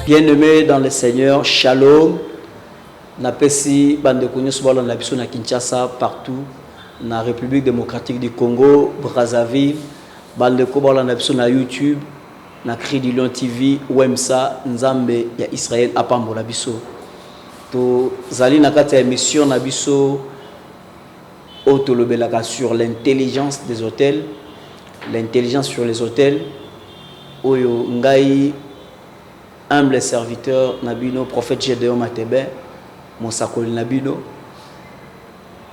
Bien-aimés dans le Seigneur, Shalom. Napesi bande konyos bala na biso na Kinshasa partout na République démocratique du Congo, Brazzaville, bande ko bala na biso na YouTube, na Cri du Lion TV, Wemsa Nzambe ya Israël apambola biso. To zali na kati ya émission na biso otolobelaka sur l'intelligence des hôtels, l'intelligence sur les hôtels. Oyo ngai humble serviteur Nabino, prophète Gédéon Matebe, mon sakoli Nabino,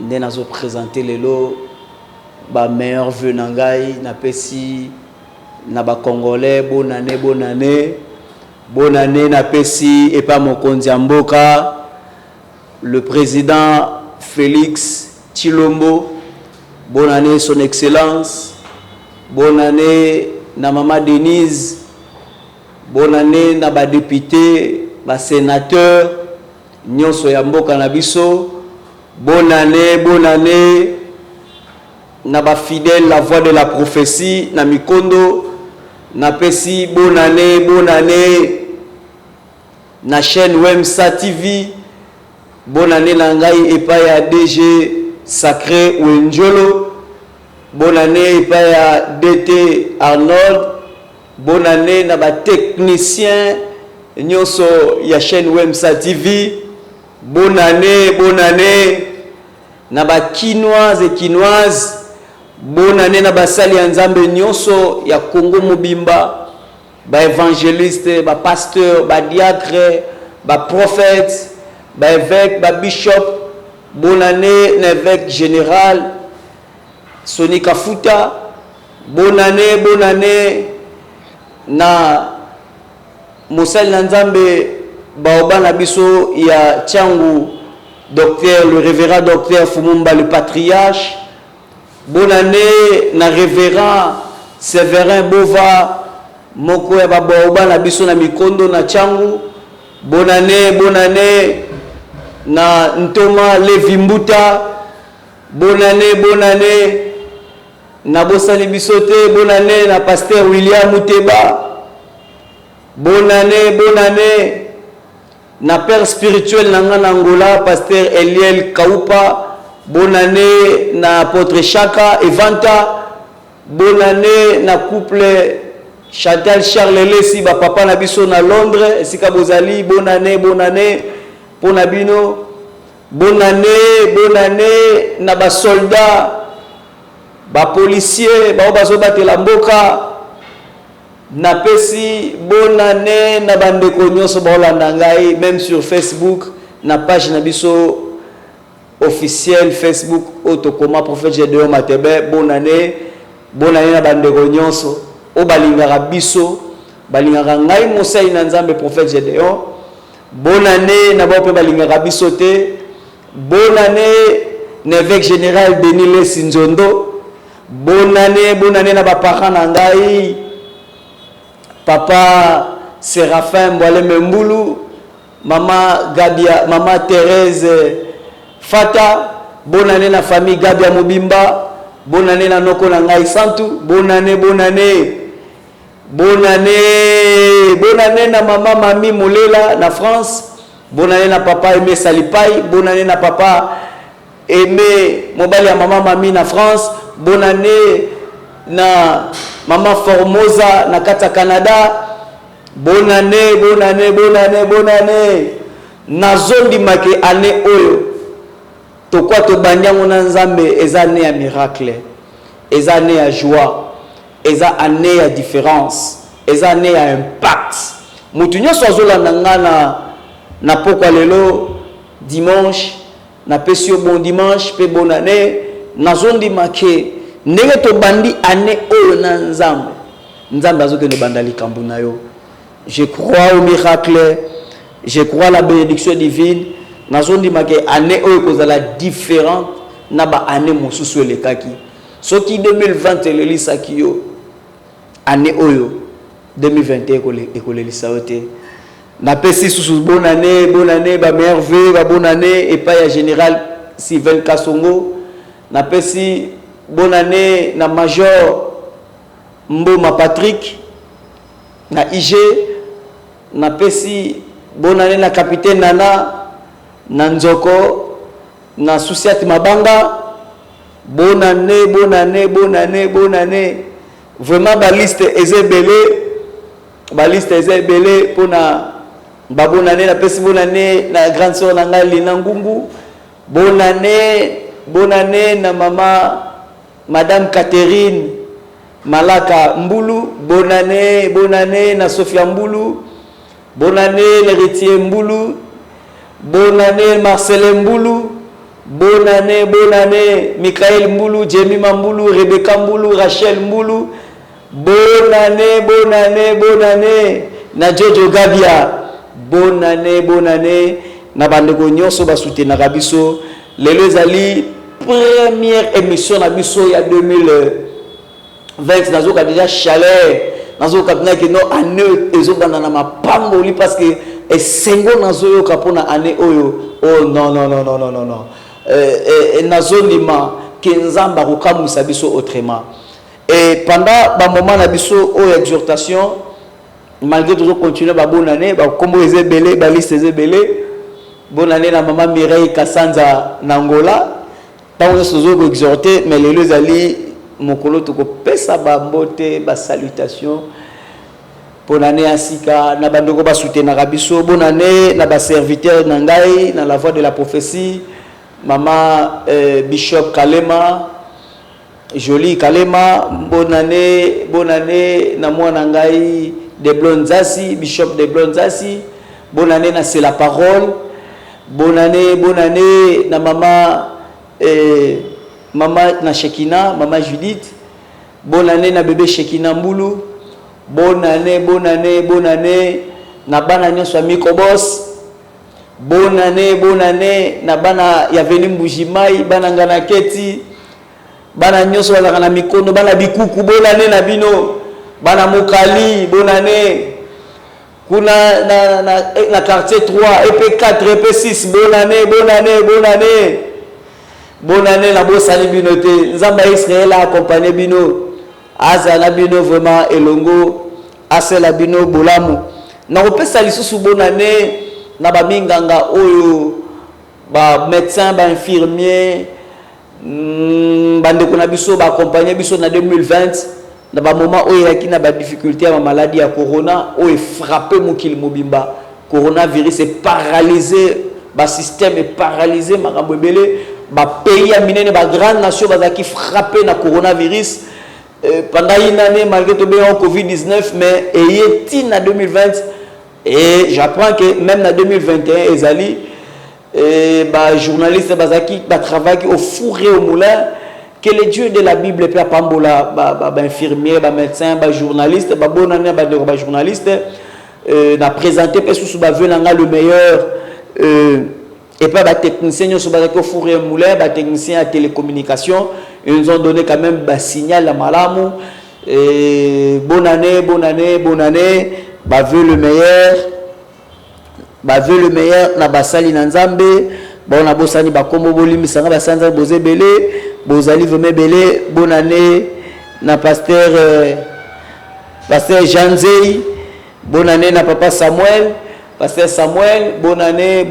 ne nazo présenter les lots, ba meilleur vœu nangai, na pesi, na ba Congolais, bonne année, na pesi, et pas mon Kondiamboka, le président Félix Chilombo, bonne année son excellence, bonne année na maman Denise, bonne année na ba député, ba sénateur, nyonso ya mboka na biso, bonne année na ba fidèle la voix de la prophétie na mikondo, na pesi bonne année na chaîne Wemsa TV, bonne année na ngai epai ya DG Sacré Wenjolo, bonne année epai ya DT Arnold, bonne année na ba technicien nyonso ya chaîne Wemsa TV, bonne année na ba kinoise et kinoise, bonne année na ba sali ya Nzambe nyonso ya Congo mobimba, ba évangéliste, ba pasteur, ba diacre, ba prophète, ba évêque, ba bishop, bonne année na évêque général Soni Kafuta, bonne année na Mosali Nzambe baobana biso ya Tchangu, docteur, le révérend docteur Fumumba le patriarche, bonne année na révérend Séverin Bova moko ya baobana biso na mikondo na Tchangu, bonne année na Ntoma Levi Mbuta, bonne année na bosali bisote, bonne année na pasteur William Muteba, bonne année na père spirituel nanga Angola, pasteur Eliel Kaupa, bonne année na apôtre Chaka Evanta, bonne année na couple Chantal Charles Lesi ba papa na biso na Londres esika bozali, bonne année pour Nabino, bonne année na ba soldats, ba policiers ba bazo batela mboka, na pesi bonne année na bandeko nyonso baolanda ngai même sur Facebook na page na biso officiel Facebook Otokoma prophète Gédéon Matebe, bonne année na bandeko nyonso o balingaka biso, balingaka ngai mosai na Nzambe prophète Gédéon, bonne année na ba pe balingaka biso te, bonne année na évêque général Denis Lesinzondo, bonne année na ba parents na ngai papa Séraphin Mbwale Membulu, maman Gabia, maman Thérèse Fata, bonne année na famille Gabia Mobimba, bonne année na noko na ngai Santu, bonne année na maman Mami Molela na France, bonne année na papa Aimé Salipai, bonne année na papa Aimé mobali ya maman Mami na France, bonne année na maman Formosa na kata Canada, bonne année na zondi make année oyo to kwa to banyango na Nzambe eza année ya miracle, eza année ya joie, eza année ya différence, eza année ya impact. Mutu nyonso azolanda nga na pokwa lelo dimanche na pesi bon dimanche pe bonne année na zondi make ndenge to bandi année oyo na Nzambe azokende bandali kambu na yo. Je crois au miracle, je crois à la bénédiction divine. Nazondi make année oyo kozala différente na ba année mosusu elekaki. Soki 2020 elelisaki yo, année oyo 2021 ekolelisa ote. Na pesi susu bonne année, ba meilleur vœu, ba bonne année et pas ya général Sylvain Kasongo. Na pesi bonne année na major Mboma Patrick na IG, na pesi bonne année na capitaine Nana na Nzoko na Souciat Mabanga. Bonne année, bonne année, bonne année, bonne année. Vraiment ba liste ezebele. Ba liste ezebele pour na ba bonne année na pesi bonne année na grande sœur Nanga Lina Ngungu. Bonne année na maman Madame Catherine Malaka Mboulou. Bonne année na Sophia Mboulou. Bonne année l'héritier Mboulou. Bonne année Marcelin Mboulou. Bonne année Michael Mboulou, Jemima Mboulou, Rebecca Mboulou, Rachel Mboulou. Bonne année na Jojo Gabia. Bonne année na bandeko nyonso ba soutenir biso. Lelo ezali première émission na biso ya 2020 nazo ka déjà chaleur nazo ka bina que no année ezo bana na mapamboli parce que esengo nazo yo ka pona année oyo. Oh non nazo lima ke nzamba ko kamusa biso autrement. Et pendant ba moment na biso o exhortation malgré toujours continuer ba bonne année ba kombo ezebele ba liste ezebele. Bonne année na maman Mireille Kassanza Nangola. Tant que sozo exhorter mais les deux ali mokolo to ko pesa ba mbote ba salutation. Bonne année asika na bandoko ba soutenir biso. Bonne année na ba serviteur nangai na la voix de la prophétie. Maman Bishop Kalema Jolie Kalema. Bonne année na mwana ngai de Blonzasi Bishop de Blonzasi. Bonne année na c'est la parole. Bonne année na maman maman na Shekina, maman Judith. Bonne année na bébé Shekina Mboulou. Bonne année na bana nyonso ya Mikobos. Bonne année na bana ya Veni Mbujimai, bana ngana keti. Bana nyonso bazaka na mikono, bana bikuku. Bonne année na bino. Bana Mokali, bonne année. Kuna na quartier 3, EP4, EP6, bonne année la bosali binote. Nzamba Israël a accompagné bino. Aza na bino vraiment elongo, asela bino bolamu. Na opesa lisusu bonne année na ba minganga oyo ba médecin, ba infirmier, bandeko na biso ba accompagner biso na 2020. Dans le moment où il y a une difficulté à la maladie à corona, où il frappé mokili mobimba, coronavirus est paralysé, le système est paralysé, le pays a miné, la grande nation qui frappé le coronavirus pendant une année malgré tout le Covid-19, mais il y a en 2020 et j'apprends que même en 2021, les journalistes qui travaillent au four et au moulin. Que les dieux de la Bible, Père Pambola, infirmier, médecin, journaliste, bonne année, journaliste, n'a présenté le meilleur et pas technicien, nous sommes au four et moulin, technicien à télécommunication, ils nous ont donné quand même un signal à Malamu. Bonne année, veut le meilleur, na basali nanzambe, bon na bosani bakombo bolimi sanga basanza boze belé. Bozali veme belé. Bonne année na pasteur Jean Zey. Bonne année na papa Samuel, pasteur Samuel. Bonne année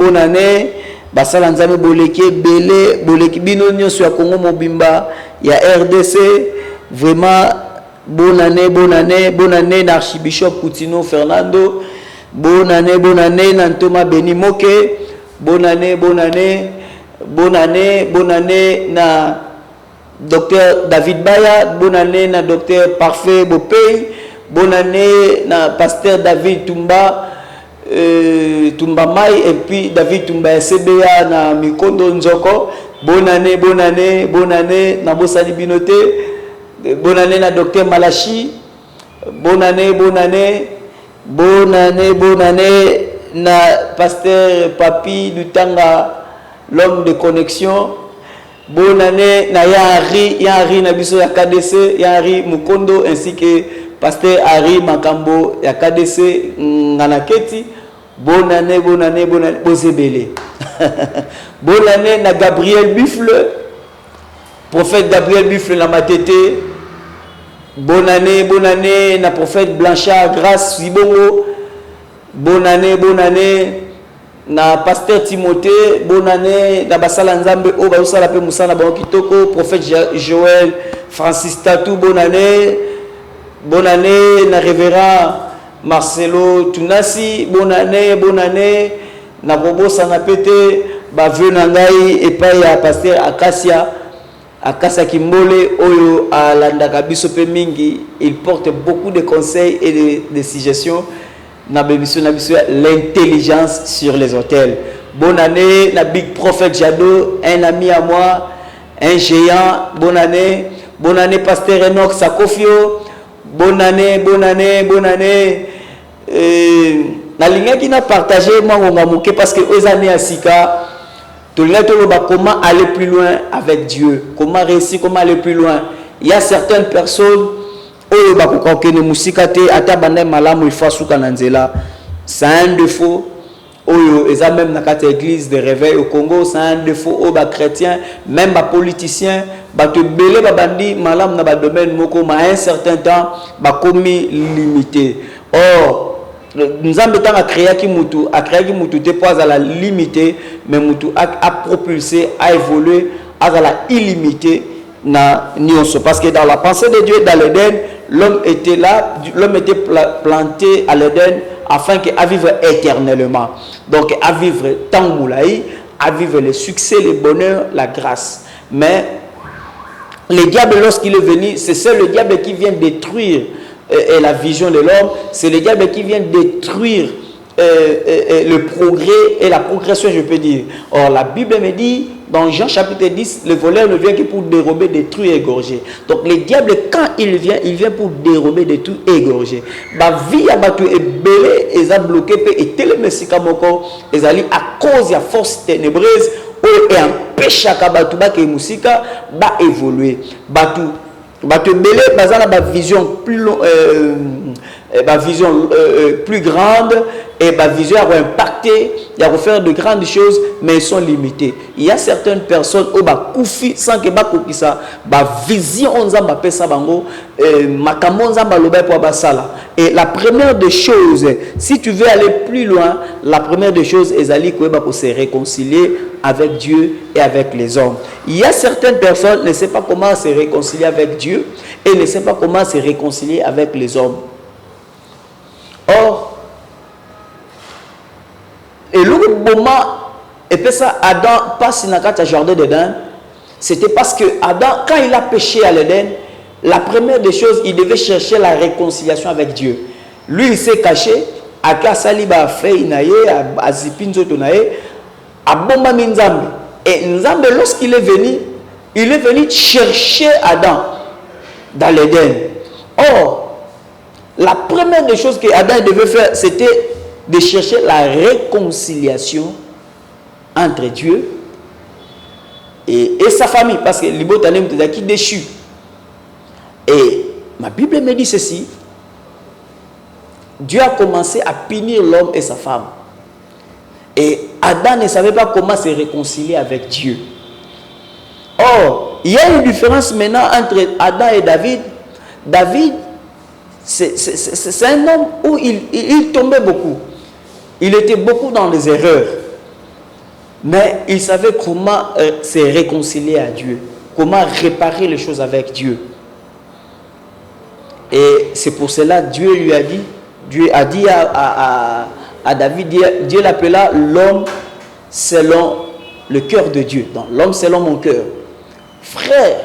basala nzambe boleki belé, boleki bino nyonso ya Congo mobimba ya RDC. Vraiment bonne année na archibishop Koutino Fernando. Bonne année na Thomas Beni Moke. Bonne année na docteur David Baya. Bonne année na docteur Parfait Bopey. Bonne année na pasteur David Tumba Mai et puis David Tumba CBA na Mikondo Nzoko. Bonne année na Bosali Binote. Bonne année na docteur Malachi. Bonne année na pasteur Papi Dutanga, l'homme de connexion. Bonne année na Yari na biso ya KDC, Yari Mukondo ainsi que pasteur Ari Makambo ya KDC Nganaketi. Bonne année Bozebele. Bonne année na Gabriel Buffle, prophète Gabriel Buffle na Matete. Bonne année na prophète Blanchard Grâce Sibongo. bonne année na pasteur Timothée, bonne année na basala nzambe o basala pe musala ba kitoko, prophète Joël, Francis Tatou, bonne année na révérend Marcelo Tunasi, bonne année na bobosa na pété ba veu na ngai et pas ya pasteur Akasia Kimbole oyo alandaka biso pe mingi, il porte beaucoup de conseils et de suggestions. L'intelligence sur les hôtels. Bonne année, la Big Prophet Jado, un ami à moi, un géant. Bonne année, Pasteur Enoch Sakofio. Bonne année. La ligne qui n'a partagé, moi, on m'a moqué parce que aux années à Sika, comment aller plus loin avec Dieu, comment réussir, comment aller plus loin. Il y a certaines personnes. C'est un défaut. Même dans l'église de réveil au Congo, c'est un défaut aux chrétiens, même les politiciens, à un certain temps, limité. Or, nous avons créé la limité, mais a propulsé, a évolué, à la illimité. Parce que dans la pensée de Dieu, dans l'Éden, l'homme était là, l'homme était planté à l'Éden afin qu'à vivre éternellement. Donc à vivre tant moulaï, à vivre le succès, le bonheur, la grâce. Mais le diable, lorsqu'il est venu, c'est le diable qui vient détruire la vision de l'homme, c'est le diable qui vient détruire le progrès et la progression, je peux dire. Or, la Bible me dit, dans Jean chapitre 10, le voleur ne vient que pour dérober, détruire et égorger. Donc, le diable, quand il vient pour dérober, détruire et égorger. La vie a battu et belé, et a bloqué, et télémessika moko, et à cause de la force ténébreuse, et empêche à Kabatuba que Moussika va évoluer. Batu belé, bazana ba vision plus grande et ma vision a impacté, il a faire de grandes choses, mais ils sont limités. Il y a certaines personnes où ba koufi sans que ba koukisa, ba vision on zamba pesa bango, makamon zamba loba pour basala. Et la première des choses, si tu veux aller plus loin, la première des choses est d'aller se réconcilier avec Dieu et avec les hommes. Il y a certaines personnes ne savent pas comment se réconcilier avec Dieu et ne savent pas comment se réconcilier avec les hommes. Or, et le moment, et puis ça, Adam passe dans le jardin d'Éden, c'était parce que Adam, quand il a péché à l'Éden, la première des choses, il devait chercher la réconciliation avec Dieu. Lui, il s'est caché, à Kasaliba fait inaye, à Zipinzo tonaye, à Bomba Minzambe. Et Nzambe, lorsqu'il est venu chercher Adam dans l'Éden. Or, la première des choses que Adam devait faire, c'était de chercher la réconciliation entre Dieu et sa famille. Parce que l'Ibotanem était qui déchu. Et ma Bible me dit ceci. Dieu a commencé à punir l'homme et sa femme. Et Adam ne savait pas comment se réconcilier avec Dieu. Or, il y a une différence maintenant entre Adam et David. David, c'est un homme où il tombait beaucoup. Il était beaucoup dans les erreurs. Mais il savait comment se réconcilier à Dieu. Comment réparer les choses avec Dieu. Et c'est pour cela que Dieu a dit à David, Dieu l'appela l'homme selon le cœur de Dieu. Donc l'homme selon mon cœur. Frère,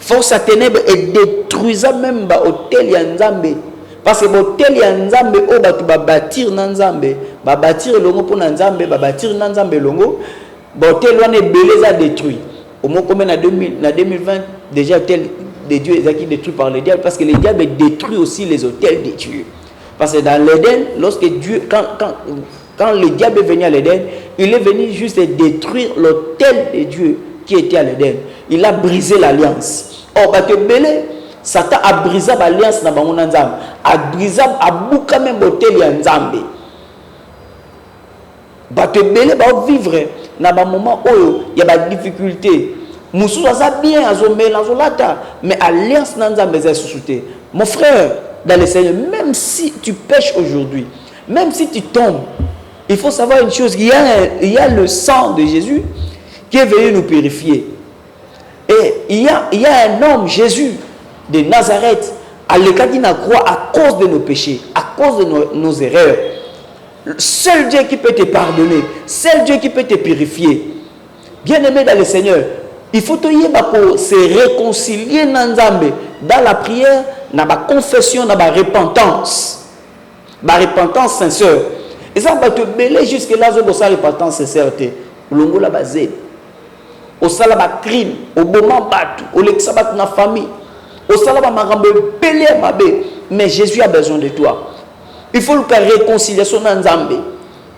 force à ténèbres et détruisant même l'hôtel Yanzambe. Parce que l'hôtel Yanzambe, va bâtir Nanzambe, va bâtir l'ongo pour Nanzambe, va bâtir Nanzambe l'ongo. L'hôtel est belé à détruit. Au moins, comme en 2020, déjà l'hôtel de Dieu est détruit par le diable, parce que le diable détruit aussi les hôtels de Dieu. Parce que dans l'Éden, lorsque Dieu, quand le diable est venu à l'Éden, il est venu juste détruire l'hôtel de Dieu qui était à l'Éden. Il a brisé l'alliance. Or, Satan a brisé l'alliance dans le Nzambe, a brisé, a bouca même l'hôtel de Nzambe. Batebele va vivre dans un moment où il y a des difficultés. Moussou ça bien, mais alliance Nzambe est sous-souté. Mon frère, dans le Seigneur, même si tu pêches aujourd'hui, même si tu tombes, il faut savoir une chose, il y a le sang de Jésus qui est venu nous purifier. Et il y a un homme, Jésus de Nazareth, à l'écart d'une croix à cause de nos péchés, à cause de nos erreurs. Seul Dieu qui peut te pardonner, seul Dieu qui peut te purifier. Bien-aimé dans le Seigneur, il faut se réconcilier dans la prière, dans la confession, dans la repentance. La repentance sincère. Et ça va te mêler jusque-là, la repentance sincère. Au la base. Au salaba crime, au moment battu, au l'exabat na famille, au salaba marambe belé mabe. Mais Jésus a besoin de toi. Il faut que la réconciliation dans Nzambe.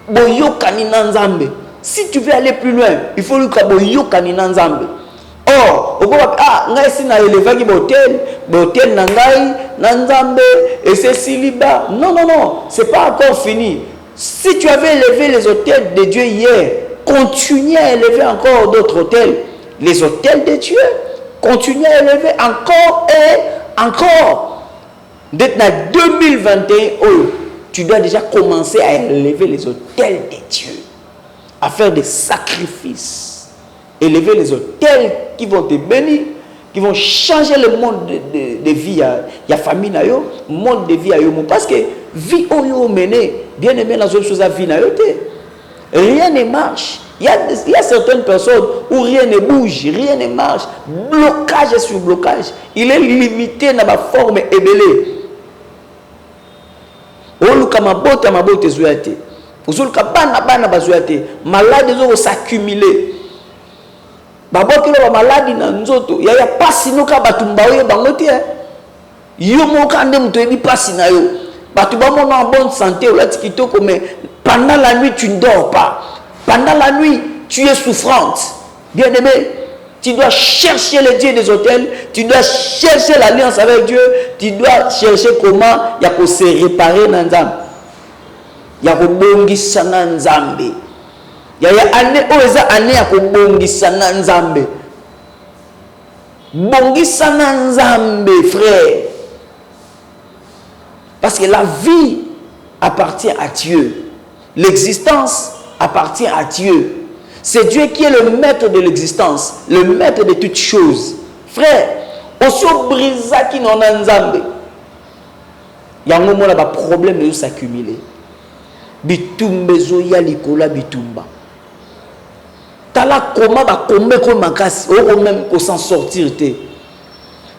Boyokani na Nzambe. Si tu veux aller plus loin, il faut que boyokani na Nzambe. Or, ngai si na élevé ki botel na ngai na Nzambe et c'est célibat. Non, c'est pas encore fini. Si tu avais élevé les autels de Dieu hier, continue à élever encore d'autres autels. Les autels de Dieu, continue à élever encore et encore. D'être en 2021, tu dois déjà commencer à élever les autels de Dieu, à faire des sacrifices, élever les autels qui vont te bénir, qui vont changer le monde de vie. Il y a famille, le monde de vie. Parce que vie où menée, bien aimé dans autres choses à vie, rien ne marche. Il y a certaines personnes où rien ne bouge, rien ne marche. Blocage sur blocage. Il est limité dans ma forme ébélée. Malade vont s'accumuler. Malade na nzoto. Il y a pas sinon ka batumba yo bangote. Yo mo kande mto ebi pasi na yo. Batuba mo en bonne santé ou la tikitoko mais pendant la nuit tu ne dors pas. Pendant la nuit tu es souffrante. Bien-aimé, tu dois chercher le Dieu des hôtels, tu dois chercher l'alliance avec Dieu, tu dois chercher comment il y a se réparer dans Nzambe. Il y a kobongisa na Nzambe. Il y a année année ya kobongisa na Nzambe. Bongisa na Nzambe, frère. Parce que la vie appartient à Dieu. L'existence appartient à Dieu. C'est Dieu qui est le maître de l'existence, le maître de toutes choses. Frère, aussi brisa qui n'en a Nzambe. Il y a un moment là, le problème de s'accumuler. Bitumbe zoya likola bitumba. Tala comment va combien comme makasi, ou même qu'on s'en sortir.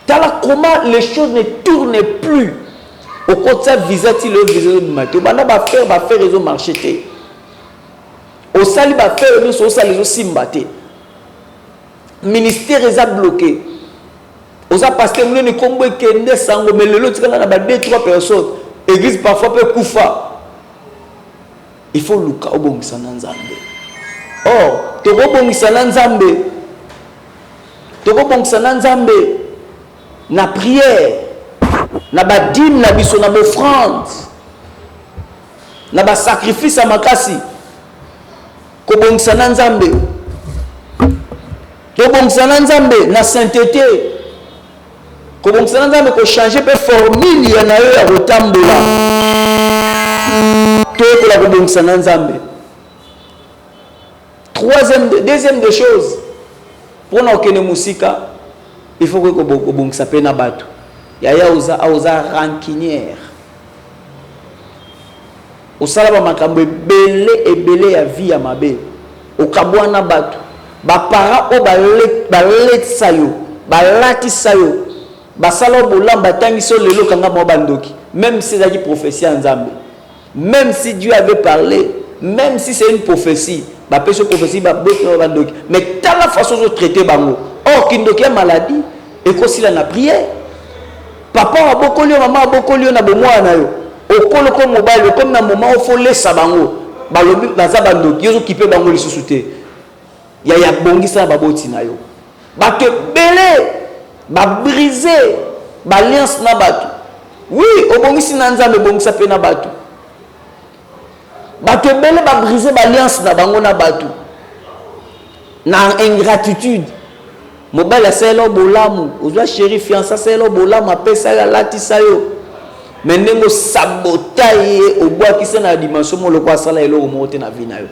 Tala comment les choses ne tournent plus. Au contraire, visati le visage du matin. Bana va faire raison marcher. Au sali va faire nous au sali les simbate. Ministère est bloqué. Aux pasteur nous ne combo kende sango mais le lot quand on a deux trois personnes. Église parfois peut koufa. Il faut luka obongisa na Nzambe. Or, toko bongisa na Nzambe. Toko bongisa na Nzambe na prière. Na ba dîme na biso na offrande na ba sacrifice à makasi ko bongisa na Nzambe to bongisa na Nzambe na sainteté ko bongisa na Nzambe ko changer pe formule ya na yo ya kotambola to ko la ko bongisa na Nzambe. Deuxième des choses pour na okene musika il faut que ko bongisa pe na bato. Yaya oza rancunière. Au salaba makambo ebele ya vie ya mabe. Au kabwana batu. Ba para o balet sayo, balati sayo. Ba sala bolamba tangiso lelo kanga mo bandoki. Même si c'est une prophétie en Nzambe. Même si Dieu avait parlé, même si c'est une prophétie, ba peso prophétie ba boto bandoki. Mais dans la façon de traiter bango. Or kindoki maladie et ko sila na prière. Papa a beaucoup lieu, maman a beaucoup lieu na bemoa na yo. Okolo ko mobile comme na moment il faut laisser bango. Balobi baza bando yozo kipe bango lisusuté. Ya bongisa baboti na yo. Ba te belé, ba briser, ba alliance na batu. Oui, obongisi na Nzambe bongisa pe na batu. Ba te belé ba briser ba alliance na bango na batu. Na ingratitude. Mobile c'est là bolamu, ozwa chéri fiança c'est là bolamu apesa ya lati sayo. mais nengo sabotaye au bois qui na dimension mo le kwa sala elo monter na vie na yo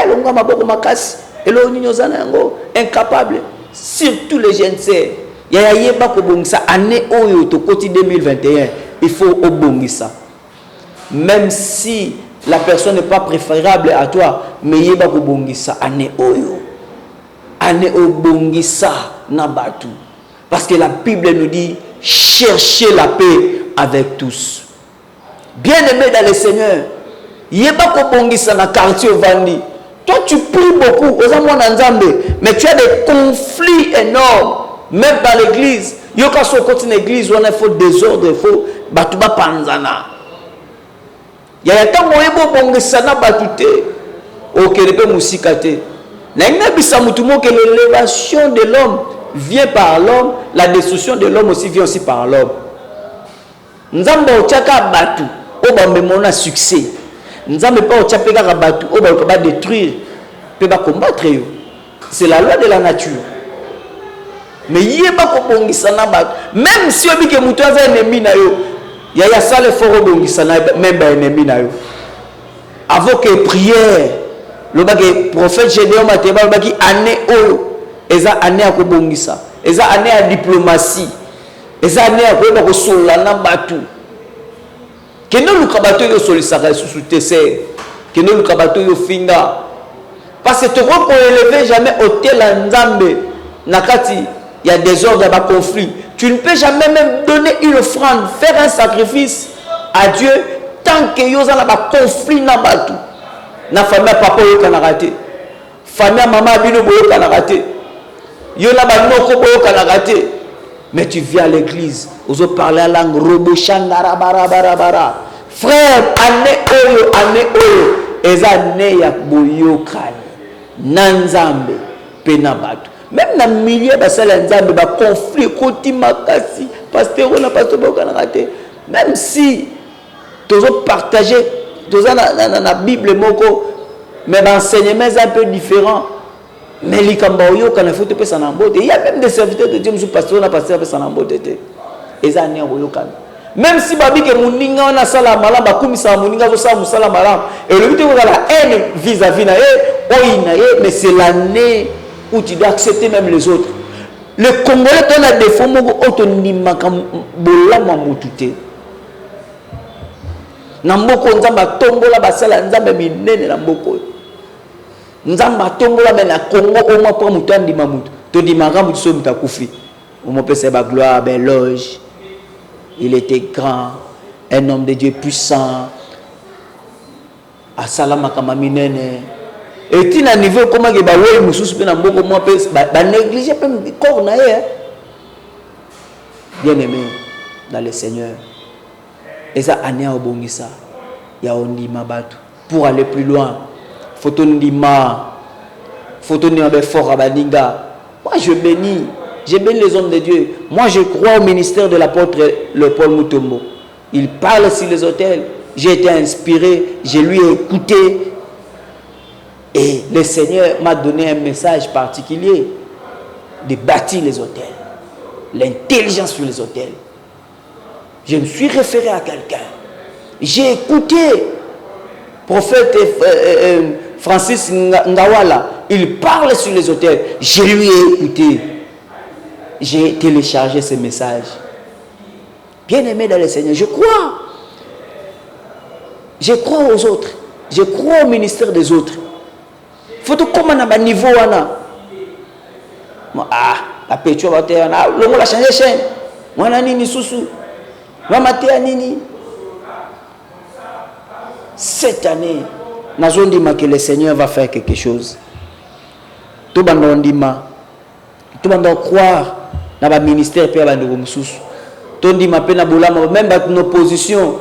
le ngwa maboko makasi elo nyonyo zana yango incapable surtout les jeunes sœurs ya yeba ko bongisa année oyo to koti 2021 il faut obongisa même si la personne n'est pas préférable à toi mais yeba ko bongisa année obongisa na batu parce que la Bible nous dit cherchez la paix avec tous. Bien-aimé dans le Seigneur, yeba ko bongisa na quartier Vandi. Toi tu pries beaucoup, mais tu as des conflits énormes, même dans l'église. Yoka so côté l'église où on a faut désordre, il faut batuba panzana. Ya ta moyebo bongisa na batute. Okelepe musikate. Na ngabisa mutumo que l'élévation de l'homme vient par l'homme, la destruction de l'homme aussi vient aussi par l'homme. Nzambe ochaka batu oba memona succès. Nzambe pas ochapeka ka batu oba ba détruire peut ba combattre yo. C'est la loi de la nature. Mais yeba ko bongisa na batu même si obi ke mutu aza ennemi na yo ya sale fort bongisa na même ba ennemi na yo. Avant que prière le bagay prophète Gédéon Mateba ba ki année oyo eza année ya ko bongisa eza année ya diplomatie. Eza année ya ko ba ko solana batu. Keno lukabato yo solisaka sous tese. Keno lukabato yo finga. Parce que tu ne peux élever jamais hôtel à Nzambe. Nakati, il y a des ordres, il y a des conflits. Tu ne peux jamais même donner une offrande, faire un sacrifice à Dieu tant que y a un conflit dans le bateau. Na famille papa yo kana raté. Famille maman bino boyo kana raté. Yo na ba noko boyo kana raté. Mais tu viens à l'église, vous parlez la langue robo chandara bara bara bara. Frère, année oyo, eza année ya boyokani. Nanzambe penabatu. Même dans le milieu basala nzambe ba conflit koti makasi, pasteur on a pasteur bokana raté. Même si tous partager, tous dans la Bible moko, mais l'enseignement est un peu différent. Mais les cambaoyo quand il faut te passer en botte, il y a même des serviteurs de Dieu, monsieur pasteur on a pasteur passer en botte. Et ça n'est pas même si babi que muninga on a sala malam ba kumisa muninga zo sa musala malam et le but est la haine vis-à-vis na mais c'est l'année où tu dois accepter même les autres. Le Congolais on a des défaut moko otonima kam bolama mutute. Na mboko nzamba tombola basala nzamba minene na mboko. Nzamba tombola mais na Congo au moins pour mutu andima mutu. To dimaka mutu so mutakufi. On peut se ba gloire ben loge. Il était grand, un homme de Dieu puissant. Asalama kama minene. Et tu n'as niveau comment que ba ouais mususu pe na mboko moi pe ba négliger pe corps na ye. Bien aimé dans le Seigneur. Et ça ania obongisa ya ondima batu pour aller plus loin. Photo ndima. Photo ndima be fort abaninga. Moi je bénis. J'ai béni les hommes de Dieu. Moi, je crois au ministère de l'apôtre le Paul Mutombo. Il parle sur les autels. J'ai été inspiré. Je lui ai écouté. Et le Seigneur m'a donné un message particulier de bâtir les autels. L'intelligence sur les autels. Je me suis référé à quelqu'un. J'ai écouté prophète Francis Ngawala. Il parle sur les autels. Je lui ai écouté. J'ai téléchargé ce message. Bien-aimé dans le Seigneur, je crois. Je crois aux autres. Je crois au ministère des autres. Faut que comme on a un niveau la pétue va te l'homme l'a changé chaîne. Moi nini sousou. Moi maté nini. Cette année, nazondima que le Seigneur va faire quelque chose. Tout bandondima. Tout bandon croire. Dans le ministère, puis à Tondi m'appelle na bolama même dans nos positions.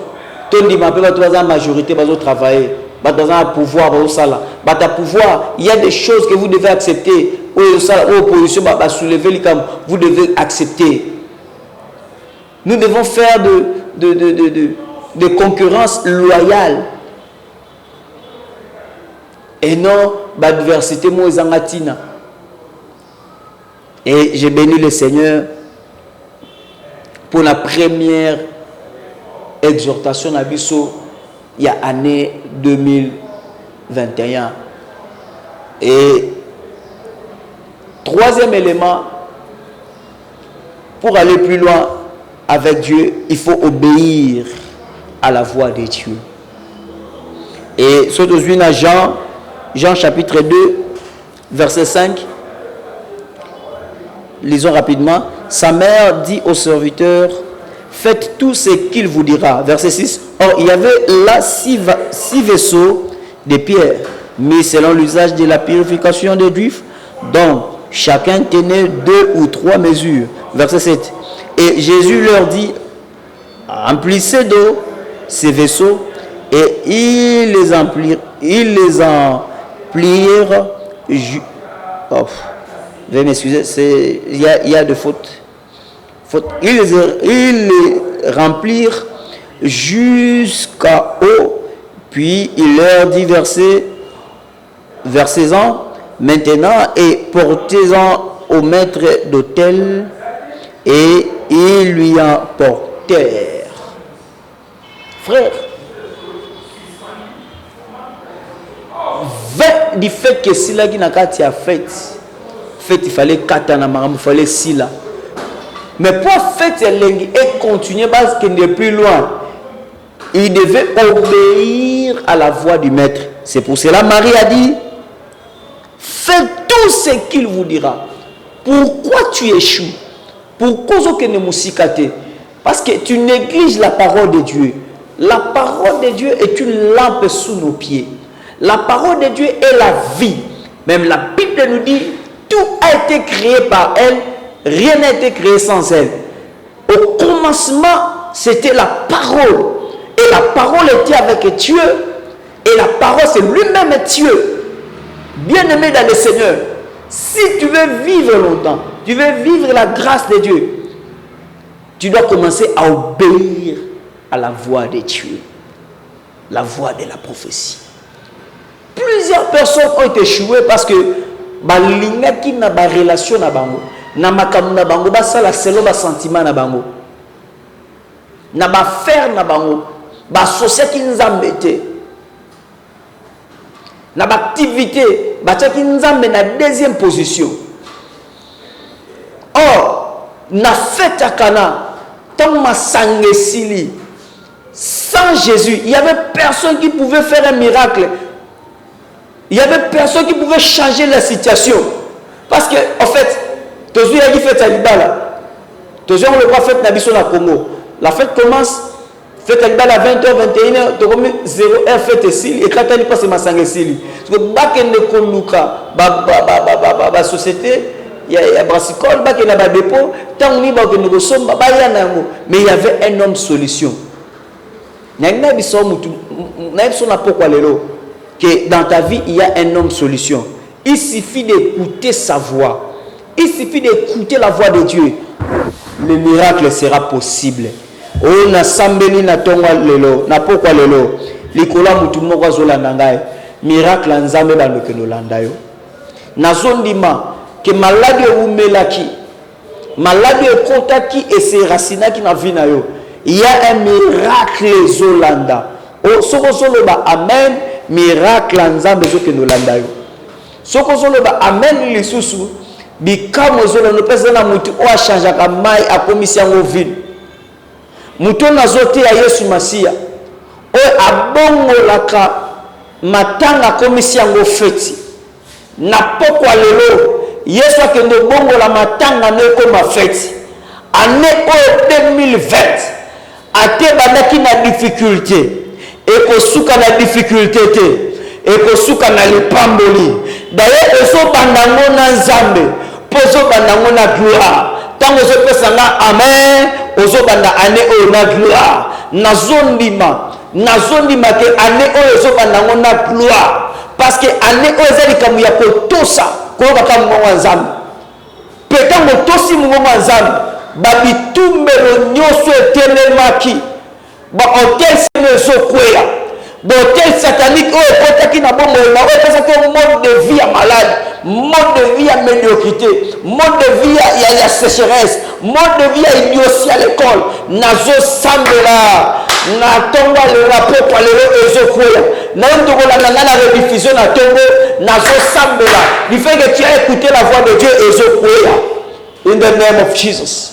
Tondi m'appelle dans la majorité, dans travailler, dans le pouvoir, dans sala. Dans le pouvoir, il y a des choses que vous devez accepter. Aux oppositions, soulever vous devez accepter. Nous devons faire de concurrence loyale et non d'adversité moïsangatina. Et j'ai béni le Seigneur pour la première exhortation Nabiso, il y a année 2021. Et troisième élément, pour aller plus loin avec Dieu, il faut obéir à la voix de Dieu. Et surtout à Jean chapitre 2, verset 5, lisons rapidement. Sa mère dit au serviteur, faites tout ce qu'il vous dira. Verset 6, or il y avait là 6 vaisseaux de pierre, mis selon l'usage de la purification des Juifs, dont chacun tenait 2 ou 3 mesures. Verset 7, et Jésus leur dit, emplissez d'eau ces vaisseaux, et ils les emplirent. Veuillez m'excuser, il y a de fautes. Ils les remplirent jusqu'à eau, puis il leur dit, versez-en maintenant et portez-en au maître d'hôtel, et ils lui en portèrent. Frère, du fait que si la Guinakati a fait, il fallait katana maram, il fallait sila. Mais pour faire et continuer parce qu'il n'est plus loin, il devait obéir à la voix du maître. C'est pour cela Marie a dit, fais tout ce qu'il vous dira. Pourquoi tu échoues? Pourquoi tu ne musikate? Parce que tu négliges la parole de Dieu. La parole de Dieu est une lampe sous nos pieds. La parole de Dieu est la vie. Même la Bible nous dit, tout a été créé par elle, rien n'a été créé sans elle. Au commencement, c'était la parole. Et la parole était avec Dieu. Et la parole, c'est lui-même Dieu. Bien-aimé dans le Seigneur, si tu veux vivre longtemps, tu veux vivre la grâce de Dieu, tu dois commencer à obéir à la voix de Dieu. La voix de la prophétie. Plusieurs personnes ont échoué parce que balinga qui n'a pas relation na bango, na makamu na bango, ba sala selo ba sentiment na bango, na ba faire na bango, ba société qui nous a metté, na ba activité, ba qui nous a mis na deuxième position. Or, na fête à Cana, tant ma sangesili, sans Jésus, il y avait personne qui pouvait faire un miracle. Il n'y avait personne qui pouvait changer la situation. Parce que, en fait, toujours il a dit fête à Libala. Toujours on ne peut pas faire Nabiso na Congo. La fête commence, fête à Libala à 20h, 21h, tu comme 0h fête ici, et quand tu passe ma sang ici. Parce que Baken ne Koluka, ba société, il y a Brassicole, Baken na ba dépôt, tant on y va que nous sommes, mais il y avait un homme solution. Nabiso na pourquoi l'élo. Que dans ta vie, il y a un homme solution. Il suffit d'écouter sa voix. Il suffit d'écouter la voix de Dieu. Le miracle sera possible. Oh, na sambeli na tonga lelo, na pourquoi lelo. Likola mutu moko azola nangai. Miracle nzambe ba lokelo landayo. Na zondima que maladie umelaki. Maladie kotaki et se racinaki na vie na yo. Il y a un miracle zolanda. Oh, soko solo ba amen. Miracle nzambe zo ke nolanda yo. Soko solo ba amen lisusu bikamo zo no pesa na mutu o change ka mai akomisi yango vide. Mutu na zote ya Yesu Masia. O abongolaka matanga komisi yango feti. Na pokwa lelo Yesu akende bongola matanga ne koma feti. Année o 2020 ate bandaki na difficulté. Et que souka na difficulté et que souka na lipamboli d'ailleurs oso bandango na nzambe poso bandango na gloire tango zo pesanga amen oso banda année o na gloire nazondima ke année o oso bandango na gloire parce que année o ezali kamu ya kotosa ko baka mo nzambe petango tosi mo nzambe babitumbelo nyoso etelemaki ba hotel semezo kwea Botel satanique, qui n'a pas un mode de vie à malade, mode de vie à médiocrité, mode de vie à sécheresse, mode de vie à idiotie à l'école. Nazo Sambela, Natonga le rapport pour les Ezokoya, Natonga la rediffusion à Tongo, Nazo Sambela. Il fait que tu as écouté la voix de Dieu Ezokoya. In the name of Jesus.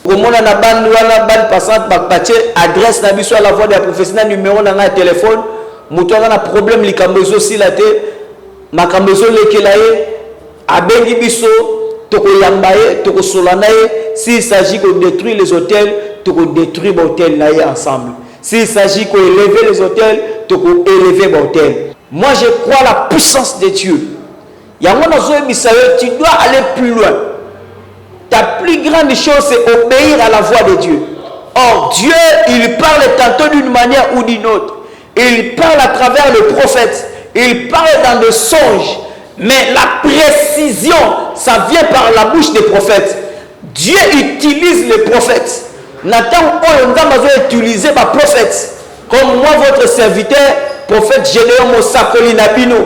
Comme on a une bande passante, adresse à la voix de la professionnelle, numéro dans le téléphone, mouton a un problème, les cambezo si la té, ma cambezo le kelaye, abengi biso, toko yambaye, toko solanaye, s'il s'agit de détruire les hôtels, toko détruire l'hôtel naye ensemble. S'il s'agit de élever les hôtels, toko élever l'hôtel. Moi je crois à la puissance de Dieu. Tu dois aller plus loin. Ta plus grande chose, c'est obéir à la voix de Dieu. Or, Dieu, il parle tantôt d'une manière ou d'une autre. Il parle à travers le prophète. Il parle dans des songes. Mais la précision, ça vient par la bouche des prophètes. Dieu utilise les prophètes. Nathan, on a utilisé ma prophète. Comme moi, votre serviteur, prophète Gédéon Mosakoli Nabino.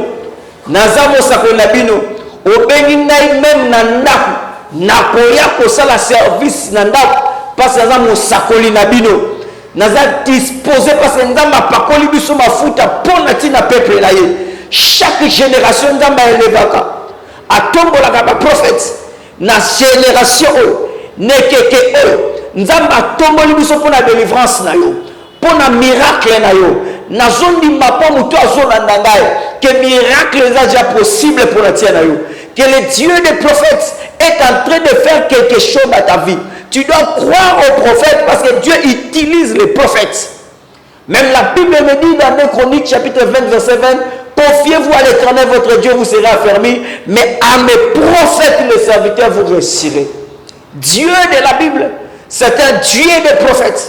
Naza Mosakoli Nabino. Obenginai même Nandaku. Nakoya kosala service nandako parce que naza mosakoli na bino naza disposé parce que nzamba pakoli biso mafuta pona tina peuple na ye chaque génération nzamba elevaka atombolaka ba prophète na génération nekeke nzamba atomboli biso pona délivrance na yo pona miracle na yo nazondimba po mutu azolanda ngai que miracle eza déjà possible pour la tia na yo que le Dieu des prophètes est en train de faire quelque chose dans ta vie. Tu dois croire aux prophètes parce que Dieu utilise les prophètes. Même la Bible me dit dans 2 Chroniques chapitre 20 verset 20, confiez-vous à l'Éternel votre Dieu, vous serez affermis, mais à mes prophètes les serviteurs vous réussirez. Dieu de la Bible, c'est un Dieu des prophètes.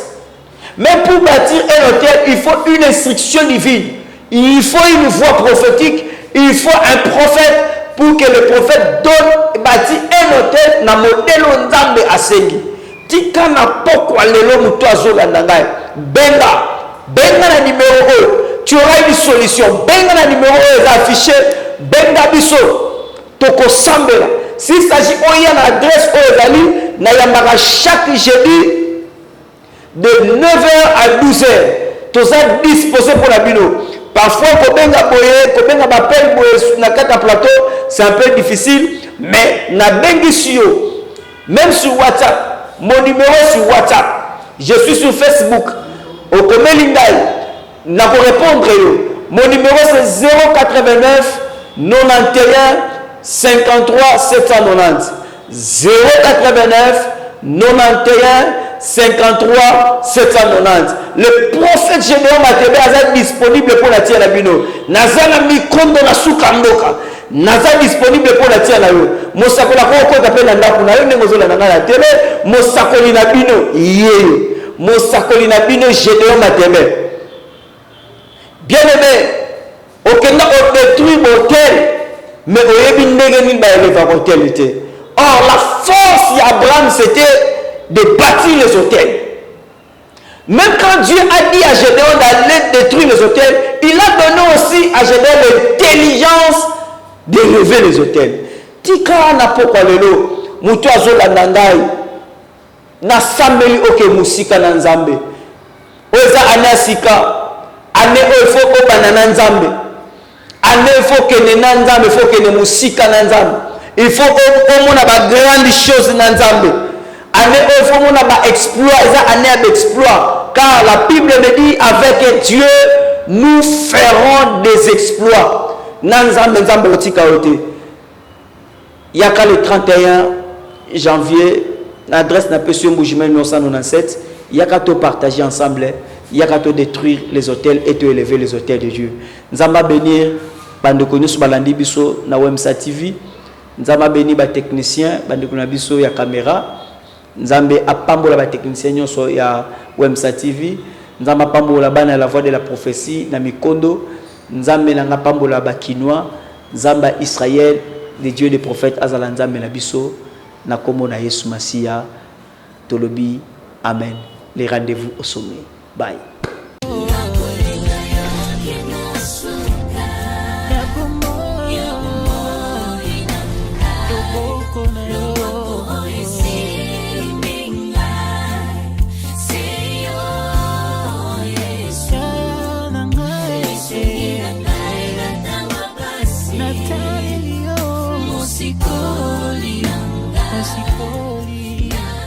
Mais pour bâtir un hôtel, il faut une instruction divine. Il faut une voix prophétique, il faut un prophète pour que le prophète donne bâti un hôtel na modèle nzambe asengi tika na pokwa lelo muto azolanda ngai benga na numéro tu auras une solution benga na numéro affiché benga biso toko sambela s'il s'agit oya na adresse oyali na yambaka chaque jeudi de 9h à 12h tous êtes disposés pour la bino. Parfois, kobenga bapel boye na kata plateau, c'est un peu difficile, mais na bengi sio, même sur WhatsApp, mon numéro sur WhatsApp, je suis sur Facebook, au Komelingai, na ko répondre yo. Mon numéro c'est 089 91 53 790. 089 91 53 790. Le prophète Gédéon Matebe est disponible pour la tia la bino. Nazana mikondo na sukamboka. Naza disponible pour la tia la yo. Mosakola ko tapela ndaku na yo nengozola na la télé. Mosakoli na bino yeye. Mosakoli na bino Gédéon Matebe. Bien aimé, okenda o détruire l'hôtel, mais oyebi ndenge nini ba eleva hôtel était. Or la force d'Abraham c'était de bâtir les hôtels. Même quand Dieu a dit à Gédéon d'aller détruire les hôtels, il a donné aussi à Gédéon l'intelligence d'élever les hôtels. Tika na pokwa lelo, mutu azolanda ngai, na sambeli oke musika na nzambe. Oza anasika, ane ofo obana na nzambe. Ane ofo kene na nzambe, ofo kene musika na nzambe. Il faut qu'on ait des grandes choses dans Nzambe. Il faut qu'on ait des exploits. Car la Bible me dit avec Dieu, nous ferons des exploits. Nzambe il y a le 31 janvier, l'adresse n'a pas sur Moujimel 1997. Il y a qu'à tout partager ensemble. Il y a qu'à tout détruire les hôtels et tout élever les hôtels de Dieu. Nzamba bénir, bande connue sur Balandi Biso, na Wemsa TV. Nzamba béni ba technicien bande kuna biso ya caméra nzambe apambola ba technicien nyonso ya Wemsa TV nzamba pambola bana la voix de la prophétie na mikondo nzambe nanga pambola ba kinois nzamba Israël les dieux des prophètes azala nzambe na biso na kombo na Yesu Masia tolobi amen. Les rendez-vous au sommet. Bye. maboko na yo